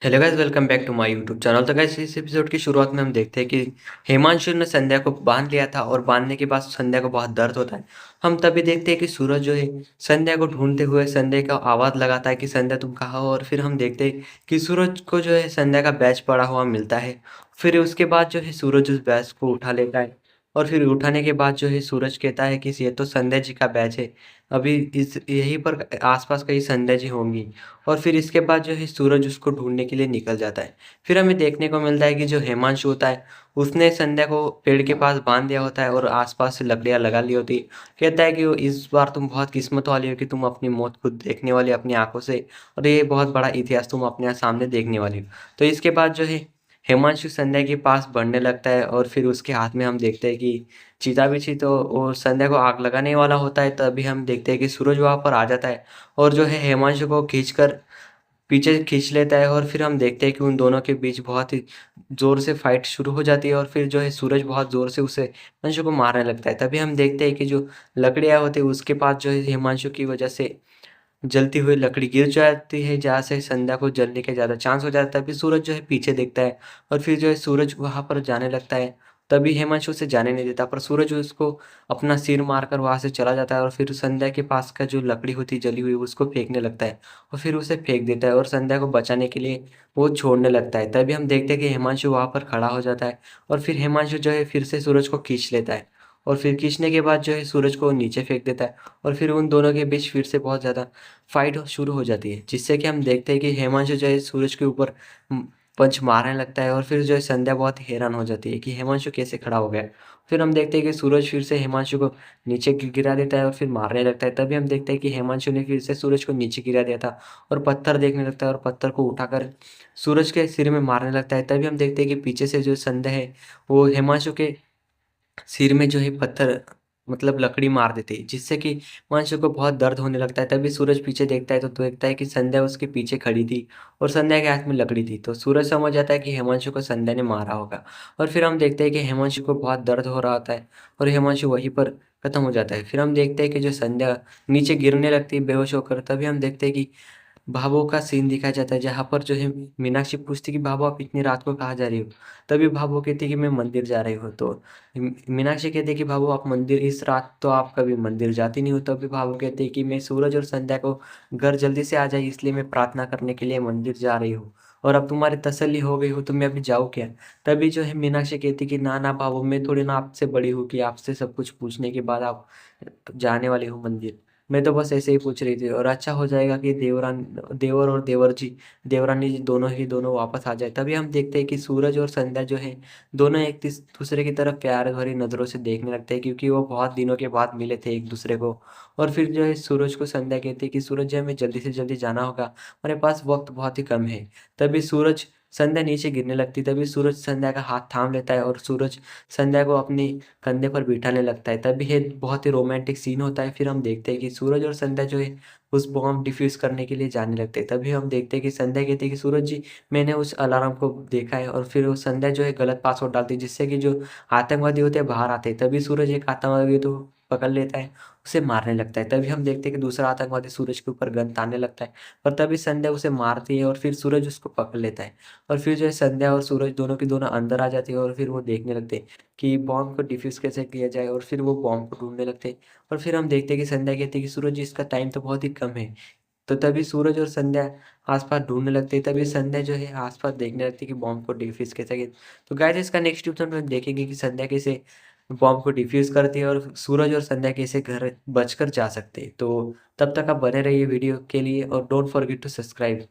Hello guys, welcome back to my YouTube channel. तो guys, इस episode की शुरुआत में हम देखते हैं कि हिमांशु ने संध्या को बांध लिया था और बांधने के बाद संध्या को बहुत दर्द होता है। हम तभी देखते हैं कि सूरज जो है संध्या को ढूंढते हुए संध्या का आवाज़ लगाता है कि संध्या तुम कहाँ हो। और फिर हम देखते हैं कि सूरज को जो है संध्या का बैच पड़ा हुआ मिलता है। फिर उसके बाद जो है सूरज उस बैच को उठा लेता है। और फिर उठाने के बाद जो है सूरज कहता है कि ये तो संध्या जी का बैच है। अभी इस यहीं पर आसपास कहीं संध्या जी होंगी। और फिर इसके बाद जो है सूरज उसको ढूँढने के लिए निकल जाता है। फिर हमें देखने को मिलता है कि जो हिमांशु होता है, उसने संध्या को पेड़ के पास बाँध दिया होता है और आस-पास से लकड़ियाँ लगा ली होती है। कहता है कि वो इस बार तुम बहुत किस्मत वाली हो कि तुम अपनी मौत खुद देखने वाली हो अपनी आँखों से, और ये बहुत बड़ा इतिहास तुम अपने सामने देखने वाली हो। तो इसके बाद जो है हिमांशु संध्या के पास बढ़ने लगता है और फिर उसके हाथ में हम देखते हैं कि चिता भी थी। तो वो संध्या को आग लगाने वाला होता है, तभी हम देखते हैं कि सूरज वहाँ पर आ जाता है और जो है हिमांशु को खींचकर पीछे खींच लेता है। और फिर हम देखते हैं कि उन दोनों के बीच बहुत ही ज़ोर से फाइट शुरू हो जाती है और फिर जो है सूरज बहुत ज़ोर से उसे हिमांशु को मारने लगता है। तभी हम देखते हैं कि जो लकड़ियाँ होती है उसके पास जो है हिमांशु की वजह से जलती हुई लकड़ी गिर जाती है, जहाँ से संध्या को जलने के ज़्यादा चांस हो जाता है। तभी सूरज जो है पीछे देखता है और फिर जो है सूरज वहाँ पर जाने लगता है। तभी हिमांशु उसे जाने नहीं देता, पर सूरज उसको अपना सिर मारकर वहाँ से चला जाता है और फिर संध्या के पास का जो लकड़ी होती है जली हुई उसको फेंकने लगता है और फिर उसे फेंक देता है और संध्या को बचाने के लिए वो छोड़ने लगता है। तभी हम देखते हैं कि हिमांशु वहाँ पर खड़ा हो जाता है और फिर हिमांशु जो है फिर से सूरज को खींच लेता है और फिर खींचने के बाद जो है सूरज को नीचे फेंक देता है। और फिर उन दोनों के बीच फिर से बहुत ज़्यादा फाइट शुरू हो जाती है, जिससे कि हम देखते हैं कि हिमांशु जो है सूरज के ऊपर पंच मारने लगता है और फिर जो है संध्या बहुत हैरान हो जाती है कि हिमांशु कैसे खड़ा हो गया। फिर हम देखते हैं कि सूरज फिर से हिमांशु को नीचे गिरा देता है और फिर मारने लगता है। तभी हम देखते हैं कि हिमांशु ने फिर से सूरज को नीचे गिरा दिया था और पत्थर देखने लगता है और पत्थर को उठाकर सूरज के सिर में मारने लगता है। तभी हम देखते हैं कि पीछे से जो संध्या है वो हिमांशु के सिर में जो है पत्थर मतलब लकड़ी मार देती है, जिससे कि हिमांशु को बहुत दर्द होने लगता है। तभी सूरज पीछे देखता है तो देखता है कि संध्या उसके पीछे खड़ी थी और संध्या के हाथ में लकड़ी थी। तो सूरज समझ जाता है कि हिमांशु को संध्या ने मारा होगा और फिर हम देखते हैं कि हिमांशु को बहुत दर्द हो रहा होता है और हिमांशु वहीं पर खत्म हो जाता है। फिर हम देखते हैं कि जो संध्या नीचे गिरने लगती है बेहोश होकर। तभी हम देखते हैं कि भावों का सीन दिखाया जाता है, जहाँ पर जो है मीनाक्षी पूछती कि भावो आप इतनी रात को कहाँ जा रही हो? तभी भावो कहती है कि मैं मंदिर जा रही हूँ। तो मीनाक्षी कहती है कि भावो आप मंदिर इस रात तो आप कभी मंदिर जाती नहीं हो। तभी भावो कहती है कि मैं सूरज और संध्या को घर जल्दी से आ जाए इसलिए मैं प्रार्थना करने के लिए मंदिर जा रही हूँ। और अब तुम्हारी तसल्ली हो गई हो तो मैं अभी जाऊँ क्या? तभी जो है मीनाक्षी कहती है कि ना ना भावो, मैं थोड़ी ना आपसे बड़ी हूँ कि आपसे सब कुछ पूछने के बाद आप जाने वाली हो मंदिर। मैं तो बस ऐसे ही पूछ रही थी और अच्छा हो जाएगा कि देवर और देवरानी जी दोनों ही दोनों वापस आ जाए। तभी हम देखते हैं कि सूरज और संध्या जो है दोनों एक दूसरे की तरफ प्यार भरी नज़रों से देखने लगते हैं, क्योंकि वो बहुत दिनों के बाद मिले थे एक दूसरे को। और फिर जो है सूरज को संध्या कहती है कि सूरज जी हमें जल्दी से जल्दी जाना होगा, हमारे पास वक्त बहुत ही कम है। तभी सूरज संध्या नीचे गिरने लगती, तभी सूरज संध्या का हाथ थाम लेता है और सूरज संध्या को अपने कंधे पर बिठाने लगता है। तभी ये बहुत ही रोमांटिक सीन होता है। फिर हम देखते हैं कि सूरज और संध्या जो है उस बॉम्ब डिफ्यूज़ करने के लिए जाने लगते हैं। तभी हम देखते हैं कि संध्या कहती है कि सूरज जी मैंने उस अलार्म को देखा है। और फिर वो संध्या जो है गलत पासवर्ड डालती है, जिससे कि जो आतंकवादी होते हैं बाहर आते हैं। तभी सूरज एक आतंकवादी तो पकड़ लेता है, उसे मारने लगता है। तभी हम देखते हैं कि दूसरा आतंकवादी सूरज के ऊपर गन तानने लगता है, पर तभी संध्या उसे मारती है और फिर सूरज उसको पकड़ लेता है। और फिर जो है संध्या और सूरज दोनों की दोनों अंदर आ जाती है और फिर वो देखने लगते हैं कि बॉम्ब को डिफ्यूज़ कैसे किया जाए, और फिर वो बॉम्ब को ढूँढने लगते हैं। और फिर हम देखते हैं कि संध्या कहती है कि सूरज जी इसका टाइम तो बहुत ही कम है। तो तभी सूरज और संध्या आस-पास ढूँढने लगते हैं, तभी संध्या जो है आस-पास देखने लगती है कि बॉम्ब को डिफ्यूज़ कैसे किया। तो गाइस, इसका नेक्स्ट एपिसोड में हम देखेंगे कि संध्या कैसे बॉम्ब को डिफ्यूज़ करती है और सूरज और संध्या कैसे घर बचकर जा सकते हैं। तो तब तक आप बने रहिए वीडियो के लिए और डोंट फॉरगेट टू सब्सक्राइब।